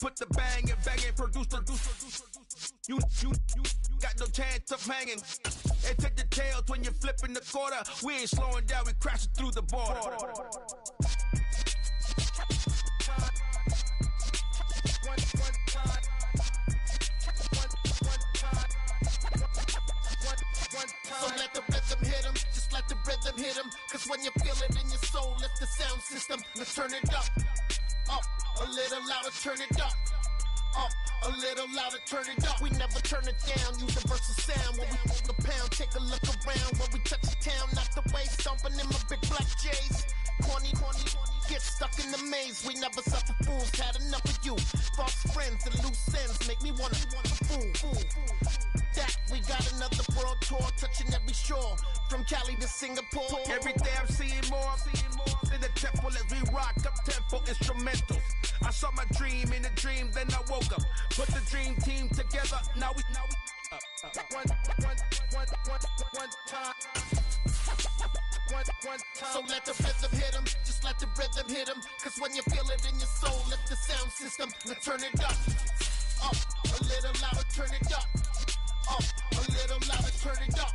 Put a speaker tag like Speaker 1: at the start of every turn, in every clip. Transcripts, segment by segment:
Speaker 1: Put the bang and bang and produce. You got no chance of hanging. And take the tails when you're flipping the quarter. We ain't slowing down, we crashing through the border.
Speaker 2: So let the rhythm hit him, just let the rhythm hit him. Cause when you feel it in your soul, lift the sound system. Let's turn it up, a little louder, turn it up. A little louder, turn it up. We never turn it down, universal sound. When we move the pound, take a look around. When we touch the town, knock the way, stomping in my big black J's. Corny, get stuck in the maze. We never suffer fools, had enough of you. False friends and loose ends make me wanna fool. That we got another world tour, touching every shore, from Cali to Singapore.
Speaker 1: Every day I'm seeing more in the temple as we rock up tempo instrumentals. I saw my dream in a dream, then I woke up. Put the dream team together, now we one time.
Speaker 2: So let the rhythm hit him, just let the rhythm hit him. Cause when you feel it in your soul, lift the sound system. Let's turn it up, a little louder, turn it up. A little louder, turn it up.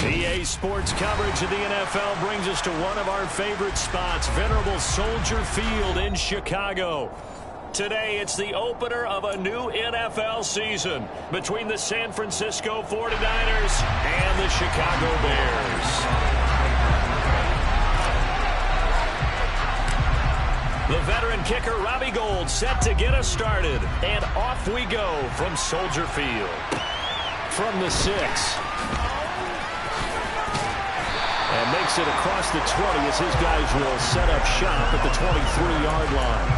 Speaker 3: EA Sports coverage of the NFL brings us to one of our favorite spots, venerable Soldier Field in Chicago. Today, it's the opener of a new NFL season between the San Francisco 49ers and the Chicago Bears. The veteran kicker Robbie Gould set to get us started. And off we go from Soldier Field. From the 6. And makes it across the 20 as his guys will set up shop at the 23-yard line.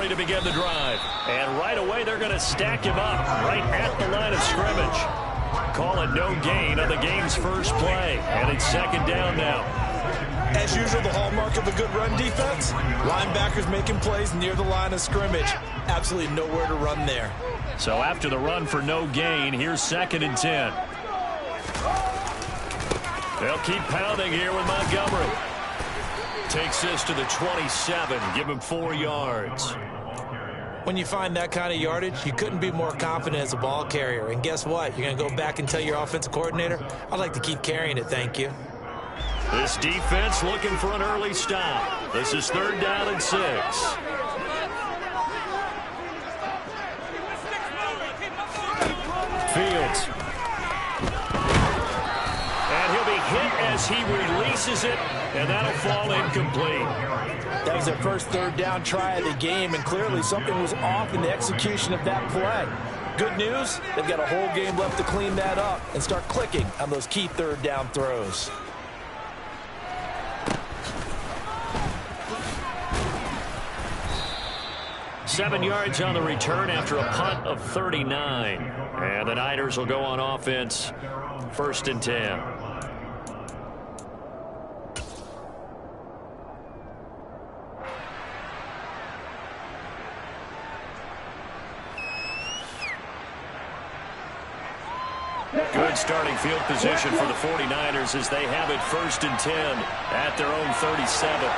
Speaker 3: To begin the drive. And right away, they're going to stack him up right at the line of scrimmage. Call it no gain on the game's first play. And it's second down now.
Speaker 4: As usual, the hallmark of a good run defense, linebackers making plays near the line of scrimmage. Absolutely nowhere to run there.
Speaker 3: So after the run for no gain, here's 2nd and 10. They'll keep pounding here with Montgomery. Takes this to the 27, give him 4 yards.
Speaker 4: When you find that kind of yardage, you couldn't be more confident as a ball carrier. And guess what? You're going to go back and tell your offensive coordinator, I'd like to keep carrying it, thank you.
Speaker 3: This defense looking for an early stop. This is 3rd down and 6. Fields. And he'll be hit as he releases it, and that'll fall incomplete.
Speaker 4: That was their first 3rd down try of the game, and clearly something was off in the execution of that play. Good news, they've got a whole game left to clean that up and start clicking on those key 3rd down throws.
Speaker 3: Seven yards on the return after a punt of 39. And the Niners will go on offense, 1st and 10. Good starting field position for the 49ers as they have it 1st and 10 at their own 37.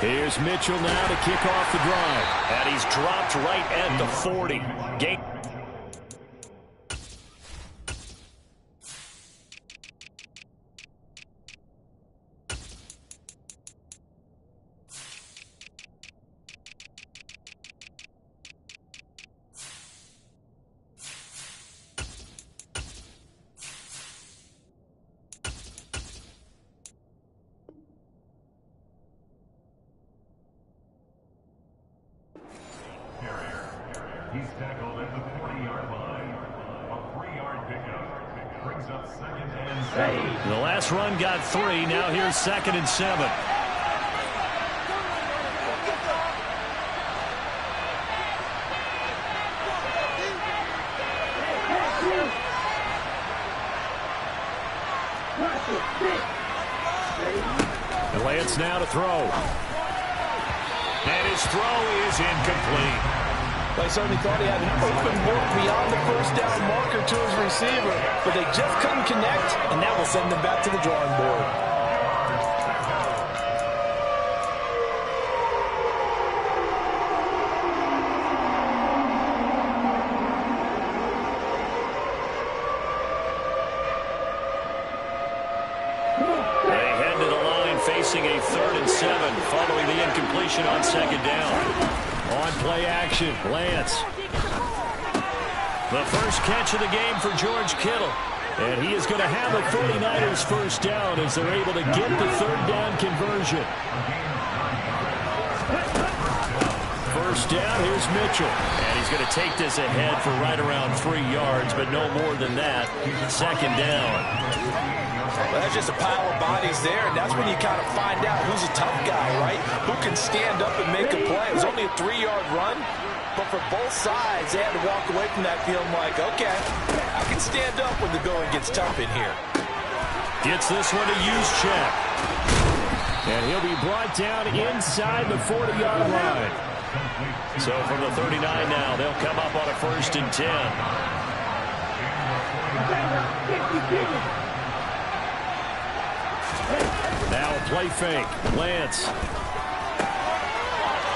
Speaker 3: Here's Mitchell now to kick off the drive. And he's dropped right at the 40. Game.
Speaker 5: He's tackled at the 40-yard line. A 3-yard pickup brings up 2nd and 7.
Speaker 3: The last run got 3. Now here's 2nd and 7. Lawrence now to throw. And his throw is incomplete.
Speaker 4: They certainly thought he had an open look beyond the first down marker to his receiver, but they just couldn't connect, and that will send them back to the drawing board.
Speaker 3: Facing a 3rd and 7 following the incompletion on 2nd down. On play action, Lance. The first catch of the game for George Kittle. And he is going to have the 49ers first down as they're able to get the 3rd down conversion. First down, here's Mitchell. And he's going to take this ahead for right around 3 yards, but no more than that. 2nd down.
Speaker 4: Well, that's just a pile of bodies there, and that's when you kind of find out who's a tough guy, right? Who can stand up and make a play. It was only a 3-yard run, but for both sides, they had to walk away from that feeling like, okay, I can stand up when the going gets tough in here.
Speaker 3: Gets this one to Juszczyk. And he'll be brought down inside the 40-yard line. So from the 39 now, they'll come up on a 1st and 10. Now a play fake. Lance.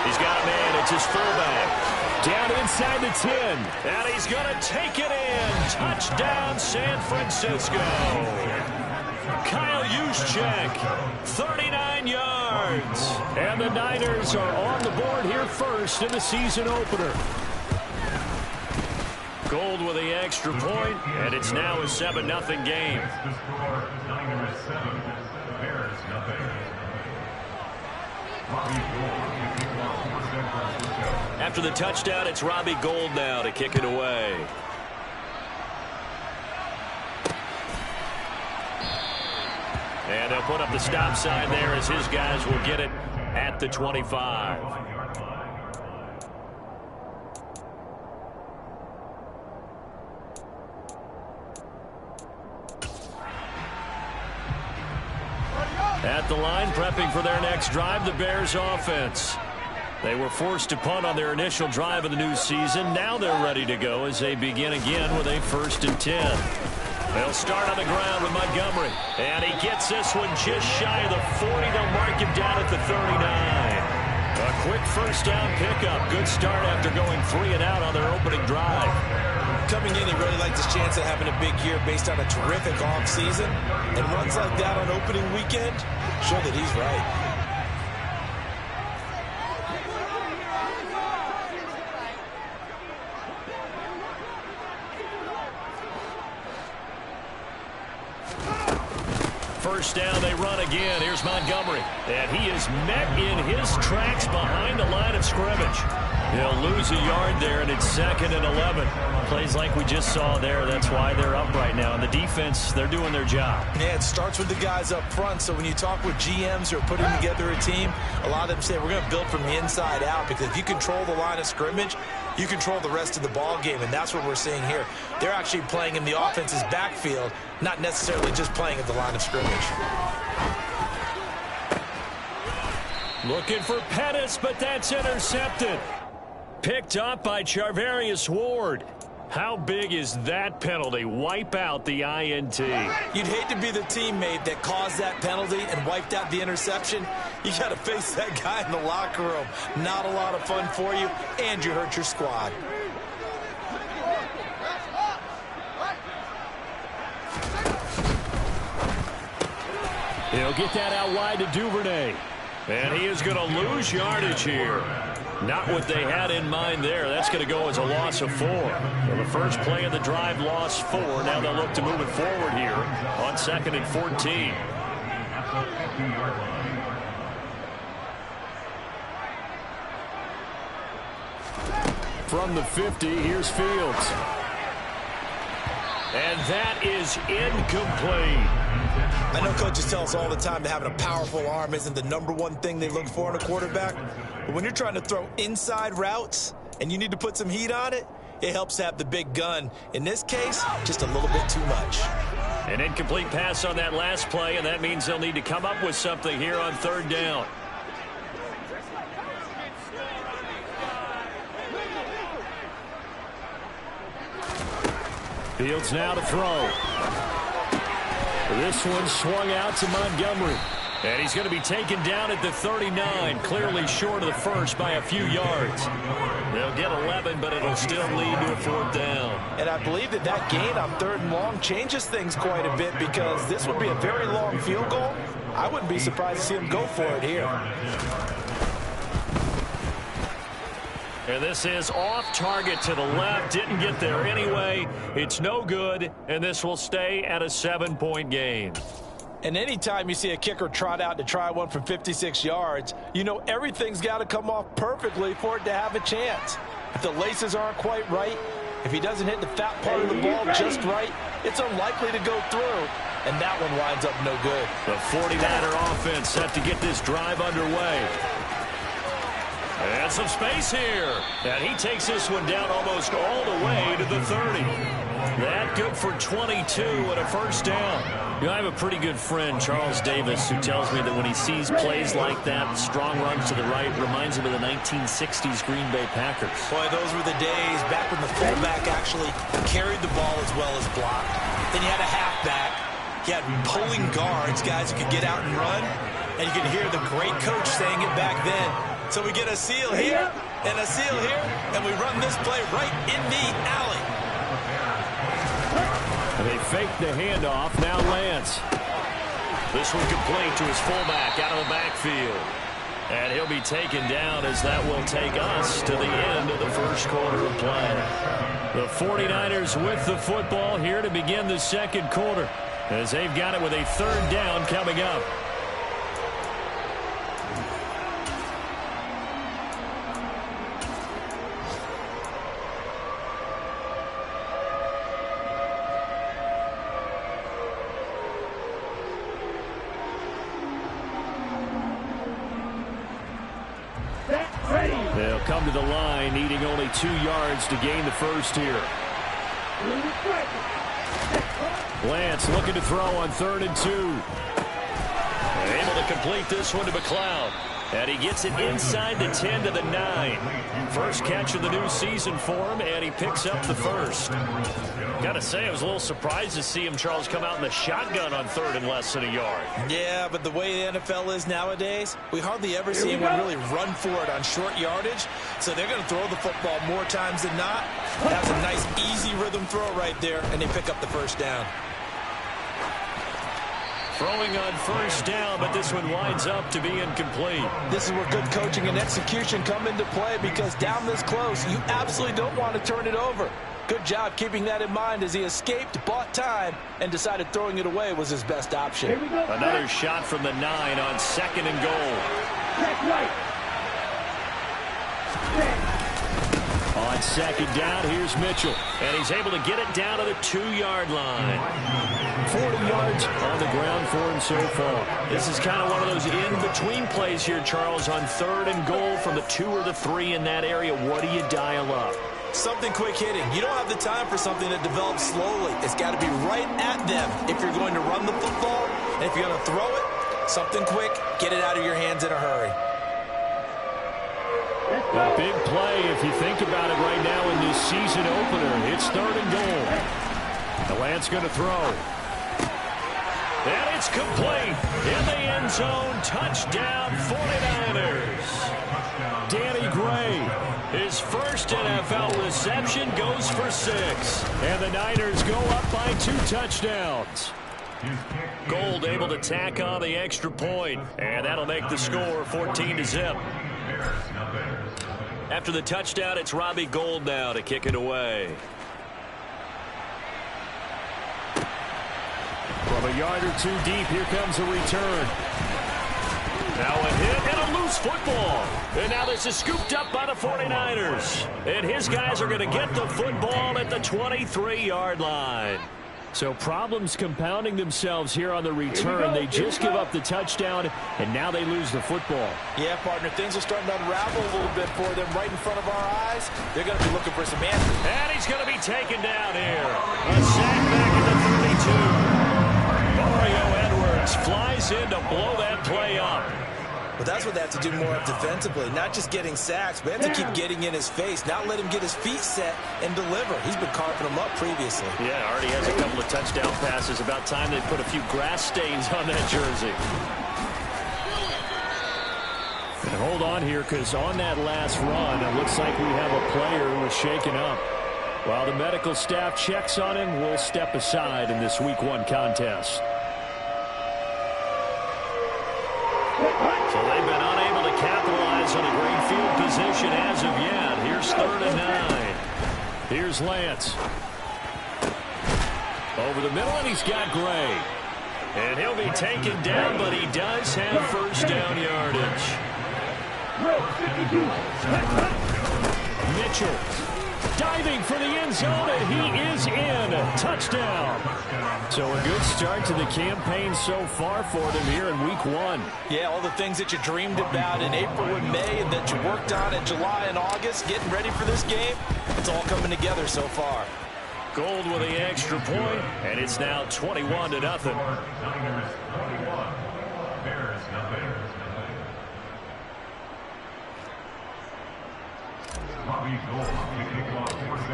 Speaker 3: He's got a man. It's his fullback. Down inside the 10. And he's going to take it in. Touchdown, San Francisco. Kyle Juszczyk, 39 yards. And the Niners are on the board here first in the season opener. Gold with the extra point, and it's now a 7-0 game.
Speaker 5: The score, Niners 7, Bears nothing. Robbie Gould kicking off for San Francisco.
Speaker 3: After the touchdown, it's Robbie Gould now to kick it away. And they'll put up the stop sign there as his guys will get it at the 25. At the line, prepping for their next drive, the Bears offense. They were forced to punt on their initial drive of the new season. Now they're ready to go as they begin again with a 1st and 10. They'll start on the ground with Montgomery. And he gets this one just shy of the 40. They'll mark him down at the 39. A quick first down pickup. Good start after going 3 and out on their opening drive.
Speaker 4: Coming in, he really liked his chance of having a big year based on a terrific offseason. And runs like that on opening weekend show that he's right.
Speaker 3: First down, they run again. Here's Montgomery. And he is met in his tracks behind the line of scrimmage. He'll lose a yard there, and it's 2nd and 11. Plays like we just saw there. That's why they're up right now. And the defense, they're doing their job.
Speaker 4: Yeah, it starts with the guys up front. So when you talk with GMs who are putting together a team, a lot of them say we're going to build from the inside out, because if you control the line of scrimmage, you control the rest of the ball game, and that's what we're seeing here. They're actually playing in the offense's backfield, not necessarily just playing at the line of scrimmage.
Speaker 3: Looking for Pettis, but that's intercepted. Picked up by Charvarius Ward. How big is that penalty? Wipe out the INT.
Speaker 4: You'd hate to be the teammate that caused that penalty and wiped out the interception. You got to face that guy in the locker room. Not a lot of fun for you, and you hurt your squad.
Speaker 3: He'll get that out wide to Duvernay. And he is going to lose yardage here. Not what they had in mind there. That's going to go as a loss of 4. So the first play of the drive lost 4. Now they'll look to move it forward here on 2nd and 14. From the 50, here's Fields. And that is incomplete.
Speaker 4: I know coaches tell us all the time that having a powerful arm isn't the #1 thing they look for in a quarterback. But when you're trying to throw inside routes and you need to put some heat on it, it helps to have the big gun. In this case, just a little bit too much.
Speaker 3: An incomplete pass on that last play, and that means they'll need to come up with something here on third down. Fields now to throw. This one swung out to Montgomery. And he's going to be taken down at the 39, clearly short of the first by a few yards. They'll get 11, but it'll still lead to a fourth down.
Speaker 4: And I believe that gain on third and long changes things quite a bit, because this would be a very long field goal. I wouldn't be surprised to see him go for it here.
Speaker 3: And this is off target to the left. Didn't get there anyway. It's no good, and this will stay at a 7-point game.
Speaker 4: And anytime you see a kicker trot out to try one from 56 yards, you know everything's got to come off perfectly for it to have a chance. If the laces aren't quite right, if he doesn't hit the fat part of the ball just right, it's unlikely to go through, and that one winds up no good.
Speaker 3: The 49er offense set to get this drive underway. And some space here. And he takes this one down almost all the way to the 30. That good for 22 and a first down. You know, I have a pretty good friend, Charles Davis, who tells me that when he sees plays like that, strong runs to the right, reminds him of the 1960s Green Bay Packers.
Speaker 4: Boy, those were the days back when the fullback actually carried the ball as well as blocked. Then you had a halfback. You had pulling guards, guys who could get out and run. And you could hear the great coach saying it back then. So we get a seal here and a seal here, and we run this play right in the alley.
Speaker 3: And they fake the handoff. Now Lance. This one complete to his fullback out of the backfield. And he'll be taken down as that will take us to the end of the first quarter of play. The 49ers with the football here to begin the second quarter, as they've got it with a third down coming up. They'll come to the line, needing only 2 yards to gain the first here. Lance looking to throw on 3rd and 2. Able to complete this one to McLeod. And he gets it inside the 10 to the 9. First catch of the new season for him, and he picks up the first. Got to say, I was a little surprised to see him, Charles, come out in the shotgun on 3rd and less than a yard.
Speaker 4: Yeah, but the way the NFL is nowadays, we hardly ever see anyone really run for it on short yardage. So they're going to throw the football more times than not. That's a nice, easy rhythm throw right there, and they pick up the first down.
Speaker 3: Throwing on first down, but this one winds up to be incomplete.
Speaker 4: This is where good coaching and execution come into play, because down this close, you absolutely don't want to turn it over. Good job keeping that in mind as he escaped, bought time, and decided throwing it away was his best option.
Speaker 3: Another shot from the 9 on 2nd and goal. On 2nd down, here's Mitchell, and he's able to get it down to the 2-yard line. 40 yards on the ground for him so far. This is kind of one of those in-between plays here, Charles, on 3rd and goal from the 2 or the 3 in that area. What do you dial up?
Speaker 4: Something quick hitting. You don't have the time for something that develops slowly. It's got to be right at them if you're going to run the football. And if you're going to throw it, something quick, get it out of your hands in a hurry.
Speaker 3: A big play, if you think about it right now in this season opener. It's 3rd and goal. The Lance going to throw. And it's complete in the end zone. Touchdown 49ers. Danny Gray, his first NFL reception, goes for 6. And the Niners go up by 2 touchdowns. Gold able to tack on the extra point, and that'll make the score 14-0. After the touchdown, it's Robbie Gould now to kick it away. From a yard or 2 deep, here comes a return. Now a hit and a loose football. And now this is scooped up by the 49ers. And his guys are going to get the football at the 23-yard line. So problems compounding themselves here on the return. They just give up the touchdown, and now they lose the football.
Speaker 4: Yeah, partner, things are starting to unravel a little bit for them right in front of our eyes. They're going to be looking for some answers.
Speaker 3: And he's going to be taken down here. A sack back at the 32. Mario Edwards flies in to blow that play up.
Speaker 4: But that's what they have to do more of defensively, not just getting sacks, but they have to keep getting in his face, not let him get his feet set and deliver. He's been carving them up previously.
Speaker 3: Yeah, already has a couple of touchdown passes. About time they put a few grass stains on that jersey. And hold on here, because on that last run, it looks like we have a player who is shaken up. While the medical staff checks on him, we'll step aside in this Week 1 contest. So they've been unable to capitalize on a great field position as of yet. Here's 3rd and 9. Here's Lance. Over the middle, and he's got Gray. And he'll be taken down, but he does have first down yardage. Mitchell diving for the end zone, and he is in. Touchdown. So a good start to the campaign so far for them here in Week 1.
Speaker 4: Yeah, all the things that you dreamed about in April and May and that you worked on in July and August, getting ready for this game, it's all coming together so far.
Speaker 3: Gold with the extra point, and it's now 21-0.
Speaker 5: Niners 21, Bears nothing.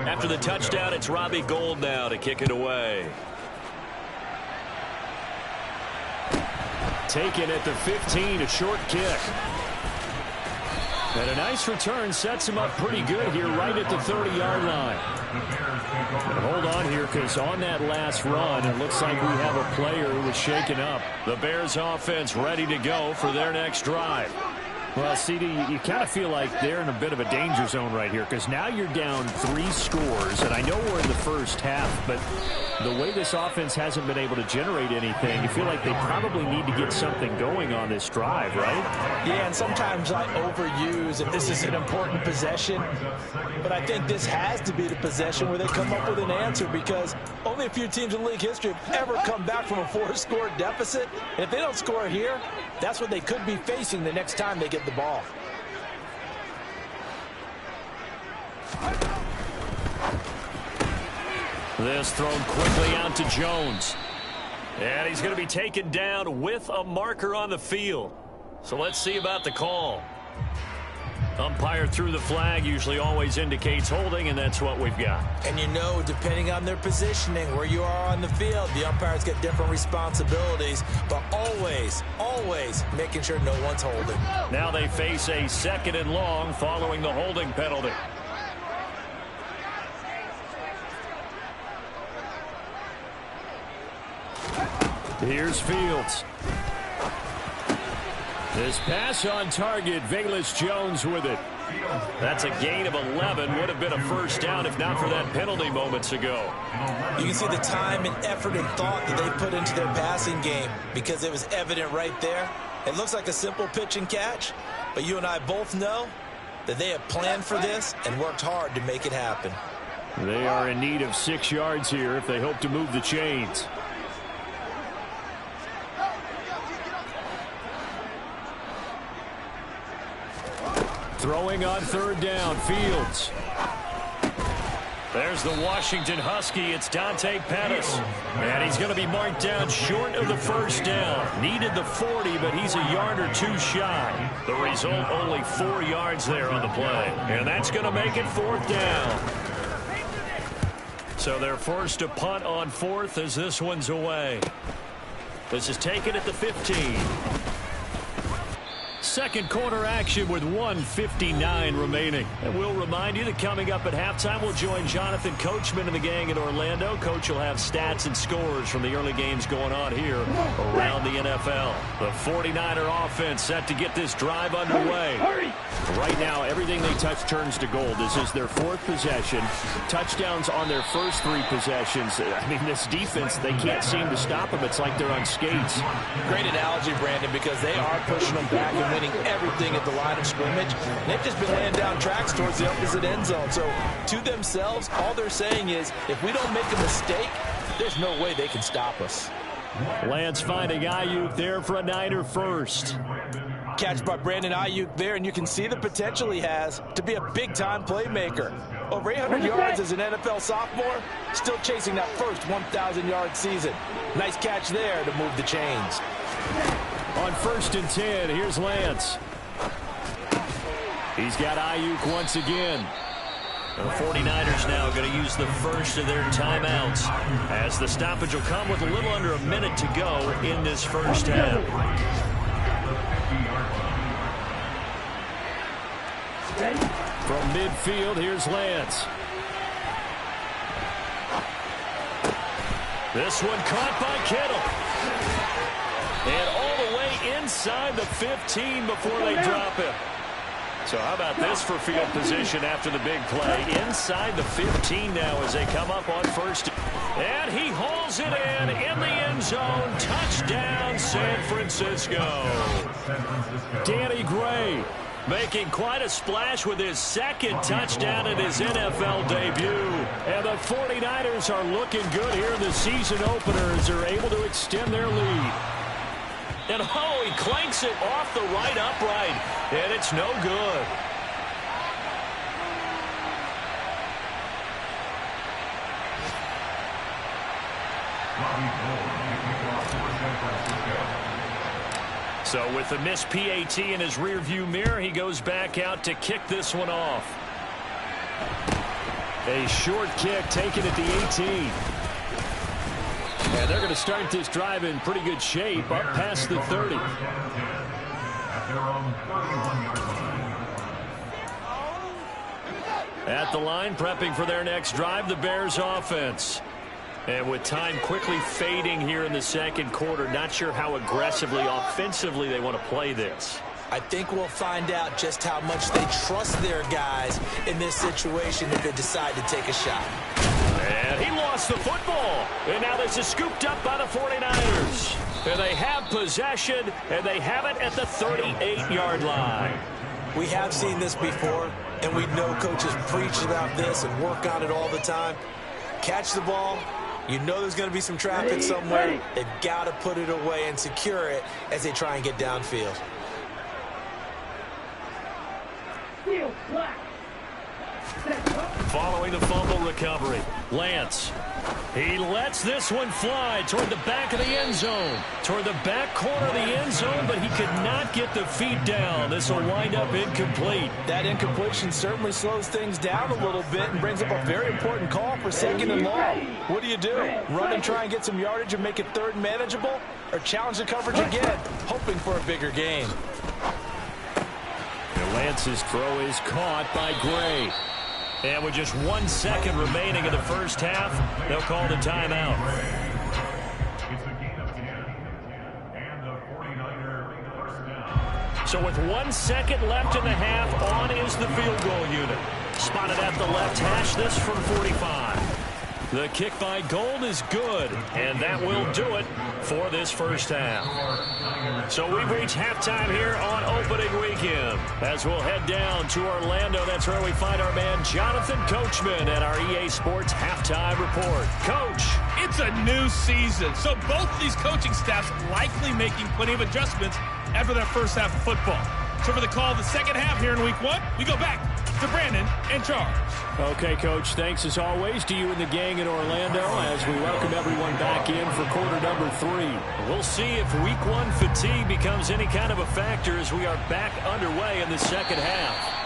Speaker 3: After the touchdown, it's Robbie Gould now to kick it away. Taken at the 15, a short kick. And a nice return sets him up pretty good here right at the 30-yard line. And hold on here, because on that last run, it looks like we have a player who was shaken up. The Bears offense ready to go for their next drive. Well, CD, you kind of feel like they're in a bit of a danger zone right here, because now you're down 3 scores, and I know we're in the first half, but the way this offense hasn't been able to generate anything, you feel like they probably need to get something going on this drive, right?
Speaker 4: Yeah, and sometimes I overuse if this is an important possession, but I think this has to be the possession where they come up with an answer, because only a few teams in league history have ever come back from a 4-score deficit, and if they don't score here, that's what they could be facing the next time they get the ball.
Speaker 3: This thrown quickly out to Jones. And he's going to be taken down with a marker on the field. So let's see about the call. Umpire threw the flag, usually always indicates holding, and that's what we've got.
Speaker 4: And you know, depending on their positioning, where you are on the field, the umpires get different responsibilities, but always, always making sure no one's holding.
Speaker 3: Now they face a 2nd and long following the holding penalty. Here's Fields. This pass on target, Velus Jones with it. That's a gain of 11. Would have been a first down if not for that penalty moments ago.
Speaker 4: You can see the time and effort and thought that they put into their passing game, because it was evident right there. It looks like a simple pitch and catch, but you and I both know that they have planned for this and worked hard to make it happen.
Speaker 3: They are in need of 6 yards here if they hope to move the chains. Throwing on 3rd down, Fields. There's the Washington Husky. It's Dante Pettis. And he's going to be marked down short of the first down. Needed the 40, but he's a yard or 2 shy. The result, only 4 yards there on the play. And that's going to make it 4th down. So they're forced to punt on 4th as this one's away. This is taken at the 15. Second quarter action with 1:59 remaining. And we'll remind you that coming up at halftime, we'll join Jonathan Coachman and the gang in Orlando. Coach will have stats and scores from the early games going on here around the NFL. The 49er offense set to get this drive underway. Right now, everything they touch turns to gold. This is their 4th possession. Touchdowns on their first 3 possessions. I mean, this defense, they can't seem to stop them. It's like they're on skates.
Speaker 4: Great analogy, Brandon, because they are pushing them back and winning everything at the line of scrimmage. They've just been laying down tracks towards the opposite end zone. So to themselves, all they're saying is, if we don't make a mistake, there's no way they can stop us.
Speaker 3: Lance finding Ayuk there for a Niner first.
Speaker 4: Good catch by Brandon Aiyuk there, and you can see the potential he has to be a big-time playmaker. Over 800 yards as an NFL sophomore, still chasing that first 1,000-yard season. Nice catch there to move the chains.
Speaker 3: On 1st and 10, here's Lance. He's got Aiyuk once again. The 49ers now going to use the first of their timeouts as the stoppage will come with a little under a minute to go in this first half. From midfield, here's Lance. This one caught by Kittle. And all the way inside the 15 before they drop him. So how about this for field position after the big play? Inside the 15 now as they come up on first. And he hauls it in the end zone. Touchdown, San Francisco. Danny Gray making quite a splash with his second touchdown in his NFL debut. And the 49ers are looking good here in the season opener as they're able to extend their lead. And oh, he clanks it off the right upright, and it's no good. So with the missed PAT in his rearview mirror, he goes back out to kick this one off. A short kick taken at the 18. And they're going to start this drive in pretty good shape, up past the 30. At the line, prepping for their next drive, the Bears offense. And with time quickly fading here in the second quarter, not sure how aggressively, offensively they want to play this.
Speaker 4: I think we'll find out just how much they trust their guys in this situation if they decide to take a shot.
Speaker 3: And he lost the football. And now this is scooped up by the 49ers. And they have possession, and they have it at the 38-yard line.
Speaker 4: We have seen this before, and we know coaches preach about this and work on it all the time. Catch the ball. You know there's going to be some traffic somewhere. They've got to put it away and secure it as they try and get downfield.
Speaker 3: Following the fumble recovery, Lance. He lets this one fly toward the back of the end zone. Toward the back corner of the end zone, but he could not get the feet down. This will wind up incomplete.
Speaker 4: That incompletion certainly slows things down a little bit and brings up a very important call for 2nd and long. What do? Run and try and get some yardage and make it third manageable? Or challenge the coverage again, hoping for a bigger gain?
Speaker 3: And Lance's throw is caught by Gray. And with just 1 second remaining in the first half, they'll call the timeout.
Speaker 5: It's a gain of 10, and the 49er first down.
Speaker 3: So with 1 second left in the half, on is the field goal unit. Spotted at the left hash, this from 45. The kick by Gold is good, and that will do it for this first half. So we've reached halftime here on opening weekend. As we'll head down to Orlando, that's where we find our man Jonathan Coachman at our EA Sports Halftime Report. Coach.
Speaker 6: It's a new season, so both these coaching staffs likely making plenty of adjustments after their first half of football. So for the call of the second half here in week 1, we go back to Brandon and Charles.
Speaker 3: Okay, Coach, thanks as always to you and the gang in Orlando as we welcome everyone back in for quarter number 3. We'll see if week 1 fatigue becomes any kind of a factor as we are back underway in the second half.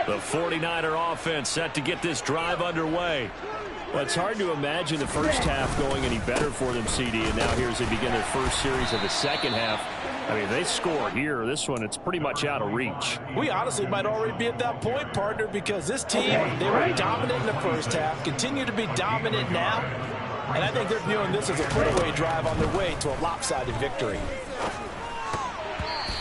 Speaker 3: The 49er offense set to get this drive underway. Well, it's hard to imagine the first half going any better for them, CD, and now here as they begin their first series of the second half. I mean, if they score here, this one, it's pretty much out of reach.
Speaker 4: We honestly might already be at that point, partner, because this team, they were dominant in the first half, continue to be dominant now, and I think they're viewing this as a put-away drive on their way to a lopsided victory.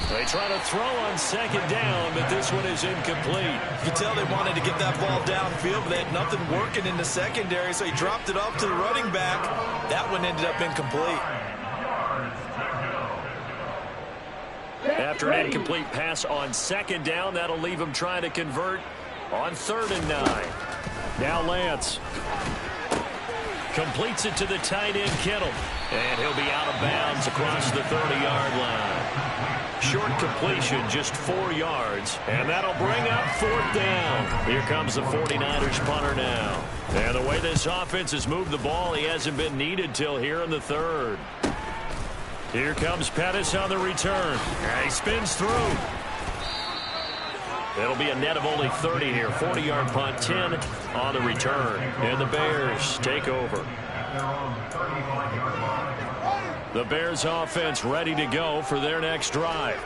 Speaker 3: They try to throw on second down, but this one is incomplete.
Speaker 4: You can tell they wanted to get that ball downfield, but they had nothing working in the secondary, so he dropped it off to the running back. That one ended up incomplete.
Speaker 3: After an incomplete pass on second down, that'll leave him trying to convert on 3rd and 9. Now Lance. Completes it to the tight end, Kittle. And he'll be out of bounds across the 30-yard line. Short completion, just 4 yards. And that'll bring up 4th down. Here comes the 49ers punter now. And the way this offense has moved the ball, he hasn't been needed till here in the 3rd. Here comes Pettis on the return. He spins through. It'll be a net of only 30 here. 40-yard punt, 10 on the return. And the Bears take over. The Bears offense ready to go for their next drive.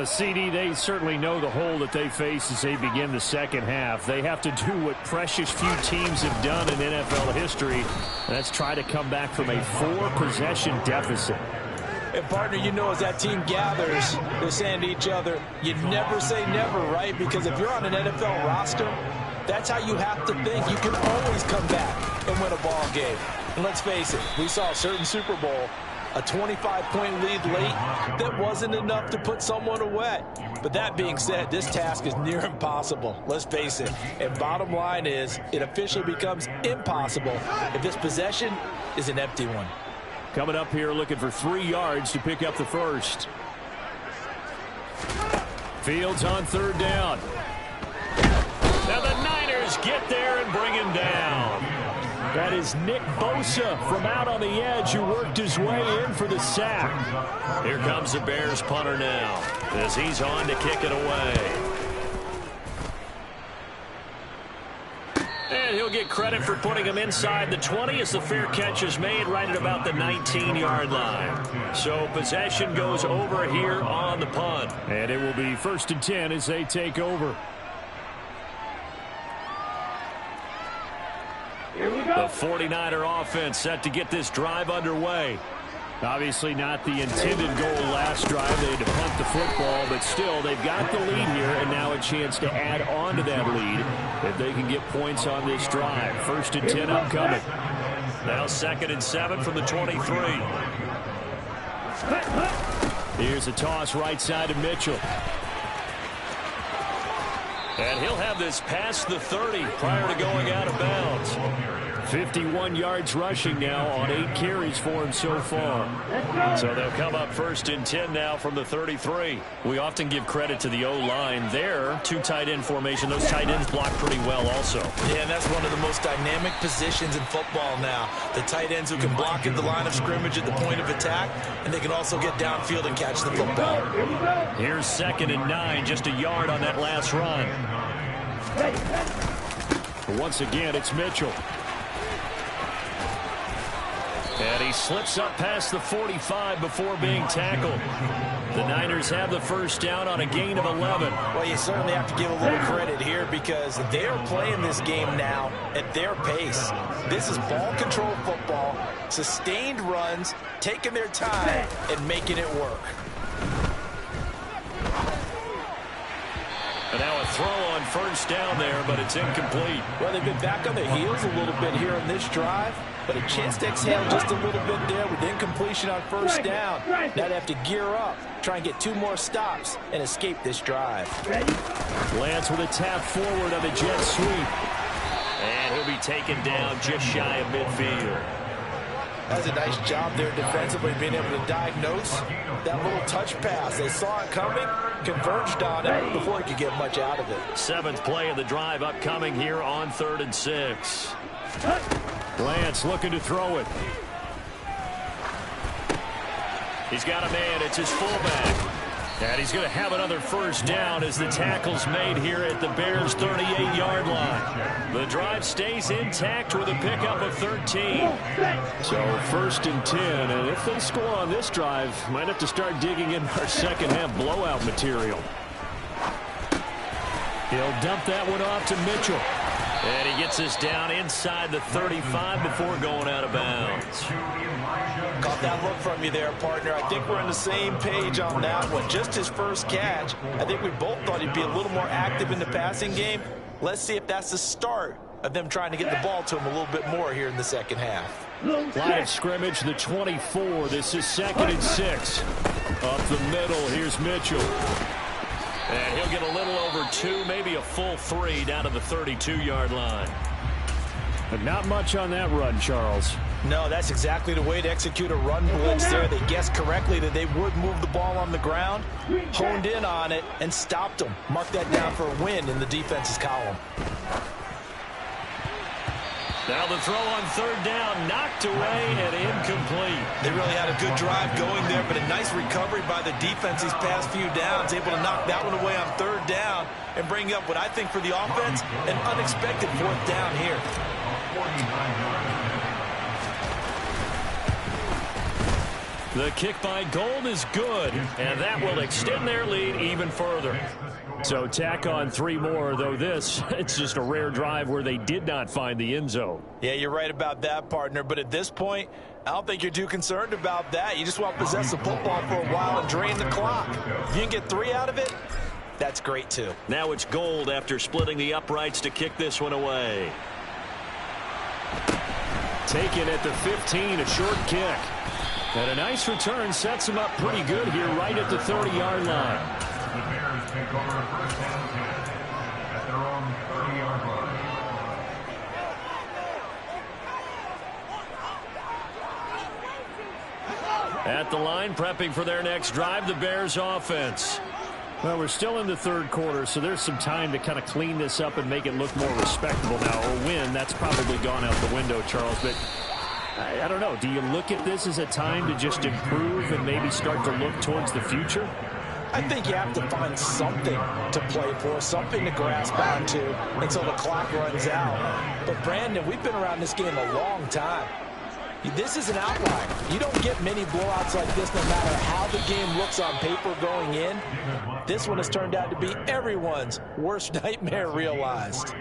Speaker 7: CD, they certainly know the hole that they face as they begin the second half. They have to do what precious few teams have done in NFL history. That's try to come back from a 4-possession deficit.
Speaker 4: And, partner, you know, as that team gathers, they're saying to each other, you never say never, right? Because if you're on an NFL roster, that's how you have to think. You can always come back and win a ball game. And let's face it, we saw a certain Super Bowl, a 25-point lead late that wasn't enough to put someone away. But that being said, this task is near impossible. Let's face it. And bottom line is, it officially becomes impossible if this possession is an empty one.
Speaker 7: Coming up here looking for 3 yards to pick up the first. Fields on 3rd down.
Speaker 3: Now the Niners get there and bring him down.
Speaker 7: That is Nick Bosa from out on the edge who worked his way in for the sack.
Speaker 3: Here comes the Bears punter now as he's on to kick it away. And he'll get credit for putting him inside the 20 as the fair catch is made right at about the 19-yard line. So possession goes over here on the punt.
Speaker 7: And it will be 1st and 10 as they take over.
Speaker 3: The 49er offense set to get this drive underway.
Speaker 7: Obviously not the intended goal last drive. They had to punt the football, but still they've got the lead here and now a chance to add on to that lead if they can get points on this drive. 1st and 10 upcoming.
Speaker 3: Now 2nd and 7 from the 23.
Speaker 7: Here's a toss right side to Mitchell.
Speaker 3: And he'll have this past the 30 prior to going out of bounds.
Speaker 7: 51 yards rushing now on 8 carries for him so far.
Speaker 3: So they'll come up 1st and 10 now from the 33. We often give credit to the O-line there. 2 tight end formation. Those tight ends block pretty well also.
Speaker 4: Yeah, and that's one of the most dynamic positions in football now. The tight ends who can block at the line of scrimmage at the point of attack, and they can also get downfield and catch the football.
Speaker 3: Here's 2nd and 9, just a yard on that last run.
Speaker 7: Once again, it's Mitchell.
Speaker 3: And he slips up past the 45 before being tackled. The Niners have the 1st down on a gain of 11.
Speaker 4: Well, you certainly have to give a little credit here because they are playing this game now at their pace. This is ball control football, sustained runs, taking their time, and making it work.
Speaker 3: And now a throw on 1st down there, but it's incomplete.
Speaker 4: Well, they've been back on their heels a little bit here on this drive, but a chance to exhale just a little bit there with incompletion on 1st down. Now they have to gear up, try and get 2 more stops, and escape this drive.
Speaker 7: Lance with a tap forward on the jet sweep.
Speaker 3: And he'll be taken down just shy of midfield.
Speaker 4: That's a nice job there defensively, being able to diagnose that little touch pass. They saw it coming, converged on it before he could get much out of it.
Speaker 3: 7th play of the drive upcoming here on 3rd and 6.
Speaker 7: Lance looking to throw it.
Speaker 3: He's got a man. It's his fullback. And he's going to have another 1st down as the tackle's made here at the Bears' 38-yard line. The drive stays intact with a pickup of 13.
Speaker 7: So 1st and 10, and if they score on this drive, might have to start digging in our second-half blowout material. He'll dump that one off to Mitchell.
Speaker 3: And he gets us down inside the 35 before going out of bounds.
Speaker 4: Caught that look from you there, partner. I think we're on the same page on that one. Just his 1st catch. I think we both thought he'd be a little more active in the passing game. Let's see if that's the start of them trying to get the ball to him a little bit more here in the second half.
Speaker 7: Line of scrimmage, the 24. This is 2nd and 6. Up the middle, here's Mitchell.
Speaker 3: And he'll get a little over 2, maybe a full 3 down to the 32-yard line.
Speaker 7: But not much on that run, Charles.
Speaker 4: No, that's exactly the way to execute a run blitz there. They guessed correctly that they would move the ball on the ground, honed in on it, and stopped them. Mark that down for a win in the defense's column.
Speaker 3: Now the throw on third down, knocked away and incomplete.
Speaker 4: They really had a good drive going there, but a nice recovery by the defense these past few downs, able to knock that one away on third down and bring up what I think for the offense, an unexpected fourth down here.
Speaker 3: The kick by Gold is good, and that will extend their lead even further.
Speaker 7: So tack on 3 more, though it's just a rare drive where they did not find the end zone.
Speaker 4: Yeah, you're right about that, partner, but at this point, I don't think you're too concerned about that. You just want to possess the football for a while and drain the clock. If you can get 3 out of it, that's great too.
Speaker 3: Now it's Gold after splitting the uprights to kick this one away.
Speaker 7: Taken at the 15, a short kick. And a nice return sets him up pretty good here right at the 30-yard line.
Speaker 5: The Bears take over first down 10 at their own 30-yard line.
Speaker 3: At the line, prepping for their next drive, the Bears offense.
Speaker 7: Well, we're still in the third quarter, so there's some time to kind of clean this up and make it look more respectable now. Or win, that's probably gone out the window, Charles. But I don't know. Do you look at this as a time to just improve and maybe start to look towards the future?
Speaker 4: I think you have to find something to play for, something to grasp onto until the clock runs out. But, Brandon, we've been around this game a long time. This is an outlier. You don't get many blowouts like this no matter how the game looks on paper going in. This one has turned out to be everyone's worst nightmare realized.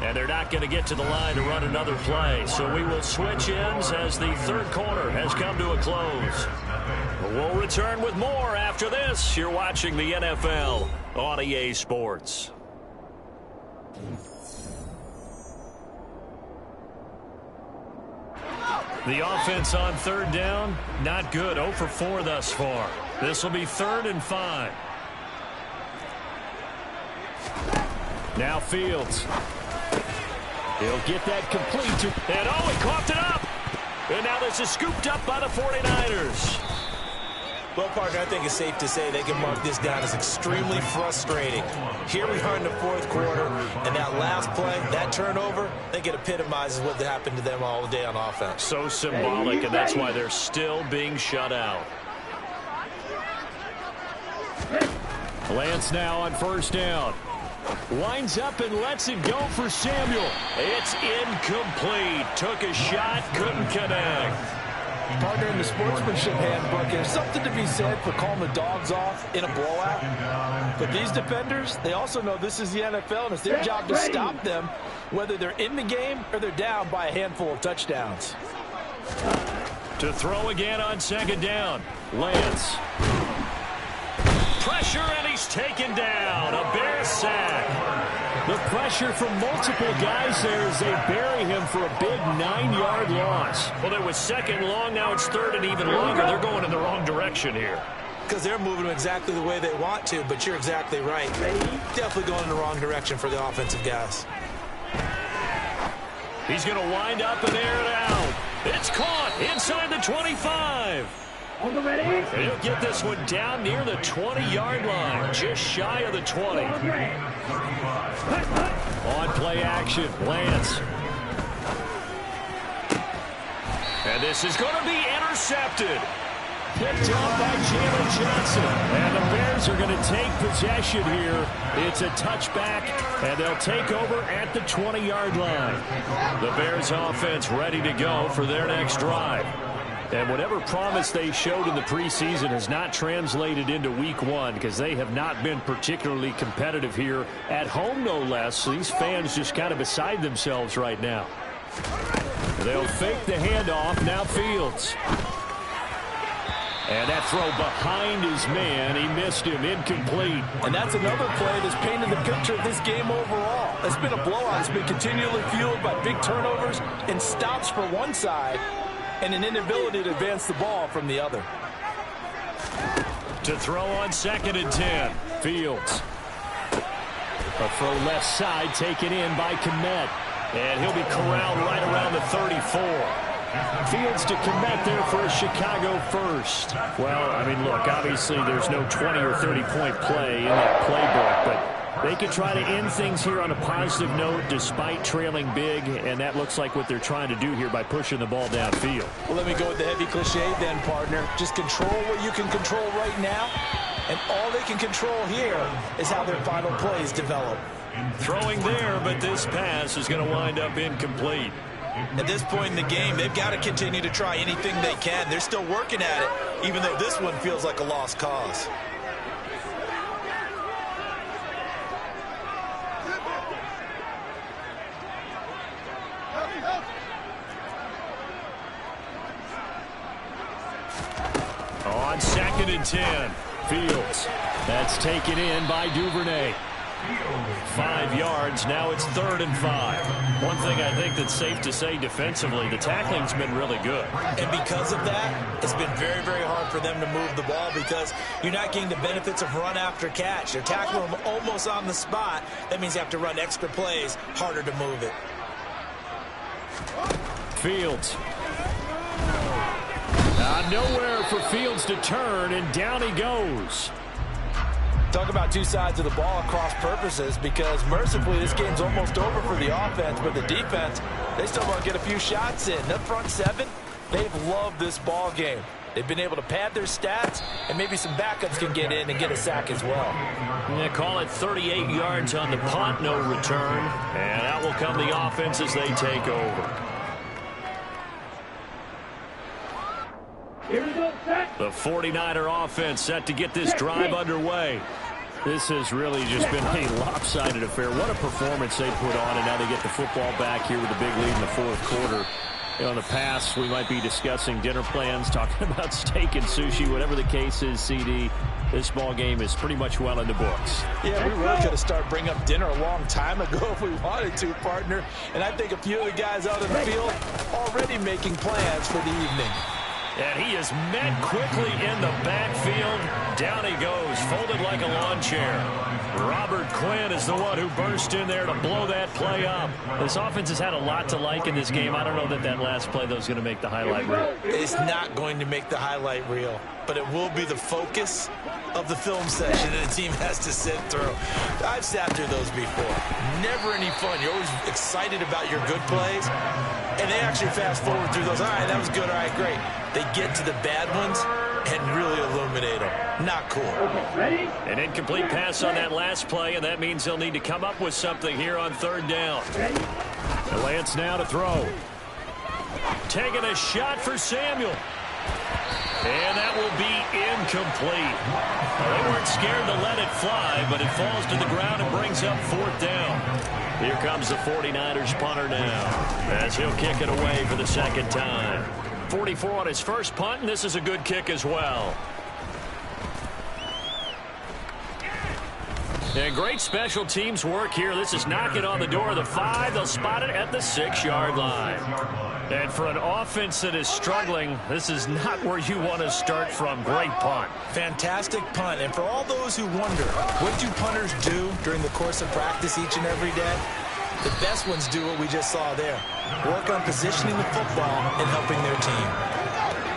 Speaker 3: And they're not going to get to the line to run another play. So we will switch ends as the third quarter has come to a close. We'll return with more after this. You're watching the NFL on EA Sports. The offense on third down, not good. 0 for 4 thus far. This will be 3rd and 5.
Speaker 7: Now Fields. He'll get that complete to...
Speaker 3: And he coughed it up. And now this is scooped up by the 49ers.
Speaker 4: Well, partner, I think it's safe to say they can mark this down as extremely frustrating. Here we are in the fourth quarter, and that last play, that turnover, I think it epitomizes what happened to them all day on offense.
Speaker 3: So symbolic, and that's why they're still being shut out.
Speaker 7: Lance now on first down. Winds up and lets it go for Samuel.
Speaker 3: It's incomplete. Took a shot, couldn't connect.
Speaker 4: Partner, in the sportsmanship handbook, there's something to be said for calling the dogs off in a blowout. But these defenders, they also know this is the NFL, and it's their job to stop them, whether they're in the game or they're down by a handful of touchdowns.
Speaker 3: To throw again on second down. Lance. Pressure, and he's taken down. A Bear sack.
Speaker 7: The pressure from multiple guys there as they bury him for a big 9-yard loss.
Speaker 3: Well, it was second long. Now it's third and even longer. They're going in the wrong direction here.
Speaker 4: Because they're moving them exactly the way they want to, but you're exactly right. Definitely going in the wrong direction for the offensive guys.
Speaker 3: He's going to wind up and air it out. It's caught inside the 25. He'll get this one down near the 20-yard line, just shy of the 20.
Speaker 7: On play action, Lance.
Speaker 3: And this is going to be intercepted.
Speaker 7: Picked up by Jalen Johnson. And the Bears are going to take possession here. It's a touchback, and they'll take over at the 20-yard line.
Speaker 3: The Bears offense ready to go for their next drive.
Speaker 7: And whatever promise they showed in the preseason has not translated into week 1 because they have not been particularly competitive here at home, no less. So these fans just kind of beside themselves right now. They'll fake the handoff. Now Fields. And that throw behind his man, he missed him, incomplete.
Speaker 4: And that's another play that's painted the picture of this game overall. It's been a blowout. It's been continually fueled by big turnovers and stops for one side and an inability to advance the ball from the other.
Speaker 3: To throw on 2nd and 10, Fields. A throw left side taken in by Kmet. And he'll be corralled right around the 34. Fields to Kmet there for a Chicago first.
Speaker 7: Well, I mean, look, obviously there's no 20 or 30-point play in that playbook, but they could try to end things here on a positive note despite trailing big, and that looks like what they're trying to do here by pushing the ball downfield.
Speaker 4: Well, let me go with the heavy cliche then, partner. Just control what you can control right now, and all they can control here is how their final plays develop.
Speaker 3: Throwing there, but this pass is going to wind up incomplete.
Speaker 4: At this point in the game, they've got to continue to try anything they can. They're still working at it, even though this one feels like a lost cause.
Speaker 3: On 2nd and 10, Fields. That's taken in by Duvernay. 5 yards, now it's 3rd and 5. One thing I think that's safe to say defensively, the tackling's been really good.
Speaker 4: And because of that, it's been very, very hard for them to move the ball because you're not getting the benefits of run after catch. They're tackling them almost on the spot. That means you have to run extra plays, harder to move it.
Speaker 7: Fields. Nowhere for Fields to turn, and down he goes.
Speaker 4: Talk about two sides of the ball at cross purposes, because mercifully this game's almost over for the offense, but the defense, they still want to get a few shots in. The front seven, they've loved this ball game. They've been able to pad their stats, and maybe some backups can get in and get a sack as well.
Speaker 3: Yeah, call it 38 yards on the punt, no return, and out will come the offense as they take over. The 49er offense set to get this drive underway.
Speaker 7: This has really just been a lopsided affair. What a performance they put on, and now they get the football back here with a big lead in the 4th quarter. You know, in the past, we might be discussing dinner plans, talking about steak and sushi, whatever the case is, CD. This ball game is pretty much well in the books.
Speaker 4: Yeah, we really could have started bringing up dinner a long time ago if we wanted to, partner. And I think a few of the guys out in the field already making plans for the evening.
Speaker 3: And he is met quickly in the backfield. Down he goes, folded like a lawn chair. Robert Quinn is the one who burst in there to blow that play up. This offense has had a lot to like in this game. I don't know that that last play, though, is going to make the highlight reel.
Speaker 4: It's not going to make the highlight reel, but it will be the focus of the film session that the team has to sit through. I've sat through those before. Never any fun. You're always excited about your good plays, and they actually fast forward through those. All right, that was good. All right, great. They get to the bad ones and really illuminate them. Not cool.
Speaker 3: An incomplete pass on that last play, and that means they'll need to come up with something here on 3rd down. And Lance now to throw. Taking a shot for Samuel. And that will be incomplete. They weren't scared to let it fly, but it falls to the ground and brings up 4th down. Here comes the 49ers punter now, as he'll kick it away for the 2nd time. 44 on his first punt, and this is a good kick as well. And great special teams work here. This is knocking on the door of the 5. They'll spot it at the 6-yard line. And for an offense that is struggling, this is not where you want to start from. Great punt.
Speaker 4: Fantastic punt. And for all those who wonder, what do punters do during the course of practice each and every day? The best ones do what we just saw there. Work on positioning the football and helping their team.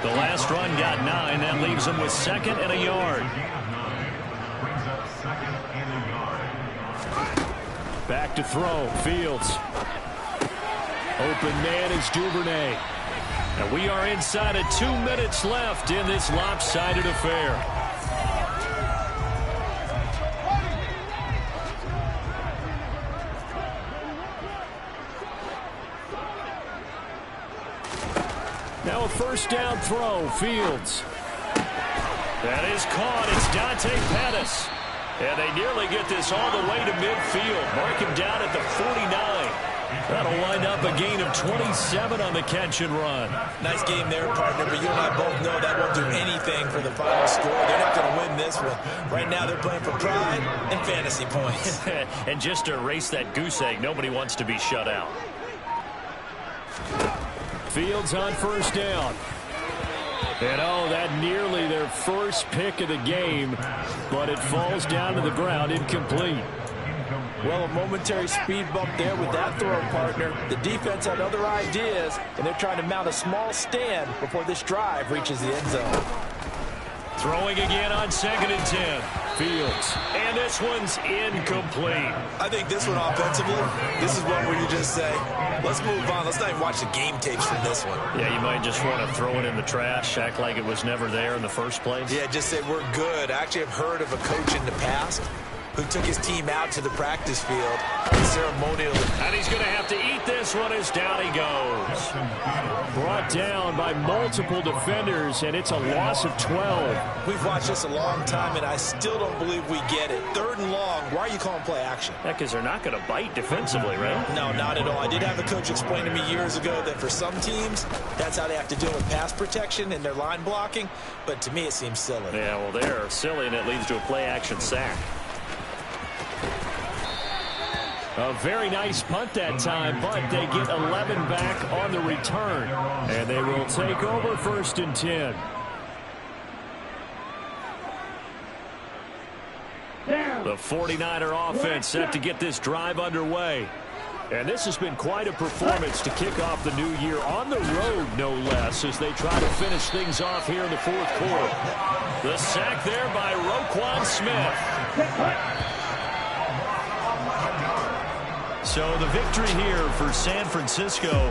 Speaker 3: The last run got 9. That leaves them with 2nd and a yard.
Speaker 7: Back to throw. Fields. Open man is Duvernay.
Speaker 3: And we are inside of 2 minutes left in this lopsided affair.
Speaker 7: Now a 1st down throw. Fields.
Speaker 3: That is caught. It's Dante Pettis. And they nearly get this all the way to midfield. Mark him down at the 49. That'll wind up a gain of 27 on the catch and run.
Speaker 4: Nice game there, partner, but you and I both know that won't do anything for the final score. They're not going to win this one. Right now they're playing for pride and fantasy points.
Speaker 3: And just to erase that goose egg, nobody wants to be shut out.
Speaker 7: Fields on first down. And that nearly their first pick of the game, but it falls down to the ground incomplete.
Speaker 4: Well, a momentary speed bump there with that throw, partner. The defense had other ideas, and they're trying to mount a small stand before this drive reaches the end zone.
Speaker 3: Throwing again on 2nd and 10. Fields. And this one's incomplete.
Speaker 4: I think this one offensively, this is one where you just say, let's move on. Let's not even watch the game tapes from this one.
Speaker 3: Yeah, you might just want to throw it in the trash, act like it was never there in the first place.
Speaker 4: Yeah, just say we're good. I actually have heard of a coach in the past who took his team out to the practice field and ceremonially.
Speaker 3: And he's going to have to eat this one as down he goes.
Speaker 7: Brought down by multiple defenders, and it's a loss of 12.
Speaker 4: We've watched this a long time, and I still don't believe we get it. 3rd and long, why are you calling play action?
Speaker 3: Yeah, because they're not going to bite defensively, right?
Speaker 4: No, not at all. I did have a coach explain to me years ago that for some teams, that's how they have to deal with pass protection and their line blocking, but to me it seems silly.
Speaker 3: Yeah, well, they're silly, and it leads to a play action sack.
Speaker 7: A very nice punt that time, but they get 11 back on the return. And they will take over 1st and 10.
Speaker 3: The 49er offense set to get this drive underway.
Speaker 7: And this has been quite a performance to kick off the new year on the road, no less, as they try to finish things off here in the 4th quarter.
Speaker 3: The sack there by Roquan Smith. So the victory here for San Francisco.